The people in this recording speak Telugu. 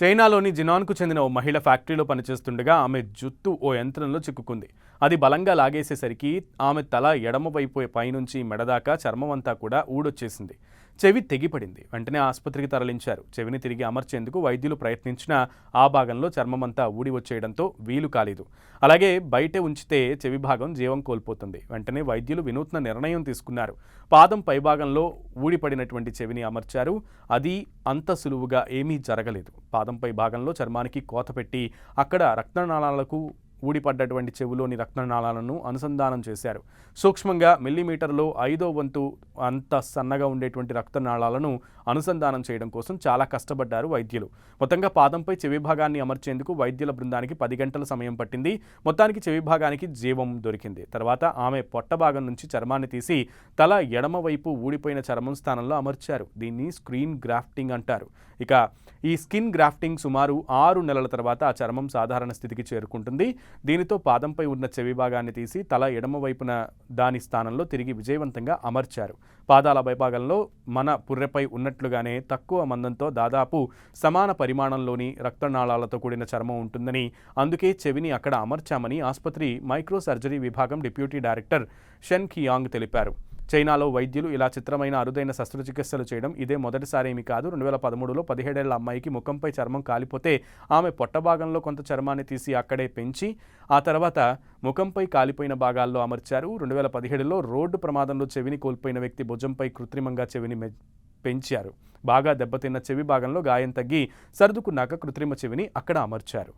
చైనాలోని జినాన్కు చెందిన ఓ మహిళ ఫ్యాక్టరీలో పనిచేస్తుండగా ఆమె జుత్తు ఓ యంత్రంలో చిక్కుకుంది. అది బలంగా లాగేసేసరికి ఆమె తల ఎడమవైపు పైనుంచి మెడదాకా చర్మమంతా కూడా ఊడొచ్చేసింది. చెవి తెగిపడింది. వెంటనే ఆసుపత్రికి తరలించారు. చెవిని తిరిగి అమర్చేందుకు వైద్యులు ప్రయత్నించినా ఆ భాగంలో చర్మమంతా ఊడి వచ్చేయడంతో వీలు కాలేదు. అలాగే బయటే ఉంచితే చెవి భాగం జీవం కోల్పోతుంది. వెంటనే వైద్యులు వినూత్న నిర్ణయం తీసుకున్నారు. పాదం పైభాగంలో ఊడిపడినటువంటి చెవిని అమర్చారు. అది అంత సులువుగా ఏమీ జరగలేదు. పాదంపై భాగంలో చర్మానికి కోత పెట్టి అక్కడ రక్తనాళాలకు ఊడిపడ్డటువంటి చెవులోని రక్తనాళాలను అనుసంధానం చేశారు. సూక్ష్మంగా మిల్లీమీటర్లో 1/5 అంత సన్నగా ఉండేటువంటి రక్తనాళాలను అనుసంధానం చేయడం కోసం చాలా కష్టపడ్డారు వైద్యులు. మొత్తంగా పాదంపై చెవి భాగాన్ని అమర్చేందుకు వైద్యుల బృందానికి 10 గంటల సమయం పట్టింది. మొత్తానికి చెవి భాగానికి జీవం దొరికింది. తర్వాత ఆమె పొట్ట భాగం నుంచి చర్మాన్ని తీసి తల ఎడమవైపు ఊడిపోయిన చర్మం స్థానంలో అమర్చారు. దీన్ని స్క్రీన్ గ్రాఫ్టింగ్ అంటారు. ఇక ఈ స్కిన్ గ్రాఫ్టింగ్ సుమారు 6 నెలల తర్వాత ఆ చర్మం సాధారణ స్థితికి చేరుకుంటుంది. దీనితో పాదంపై ఉన్న చెవి భాగాన్ని తీసి తల ఎడమవైపున దాని స్థానంలో తిరిగి విజయవంతంగా అమర్చారు. పాదాల పైభాగంలో మన పుర్రెపై ఉన్నట్లుగానే తక్కువ మందంతో దాదాపు సమాన పరిమాణంలోని రక్తనాళాలతో కూడిన చర్మం ఉంటుందని, అందుకే చెవిని అక్కడ అమర్చామని ఆసుపత్రి మైక్రో సర్జరీ విభాగం డిప్యూటీ డైరెక్టర్ షెన్ కియాంగ్ తెలిపారు. చైనాలో వైద్యులు ఇలా చిత్రమైన అరుదైన శస్త్రచికిత్సలు చేయడం ఇదే మొదటిసారేమీ కాదు. 2013లో 17 ఏళ్ల అమ్మాయికి ముఖంపై చర్మం కాలిపోతే ఆమె పొట్టభాగంలో కొంత చర్మాన్ని తీసి అక్కడే పెంచి ఆ తర్వాత ముఖంపై కాలిపోయిన భాగాల్లో అమర్చారు. 2017లో రోడ్డు ప్రమాదంలో చెవిని కోల్పోయిన వ్యక్తి భుజంపై కృత్రిమంగా చెవిని పెంచారు. బాగా దెబ్బతిన్న చెవి భాగంలో గాయం తగ్గి సర్దుకున్నాక కృత్రిమ చెవిని అక్కడ అమర్చారు.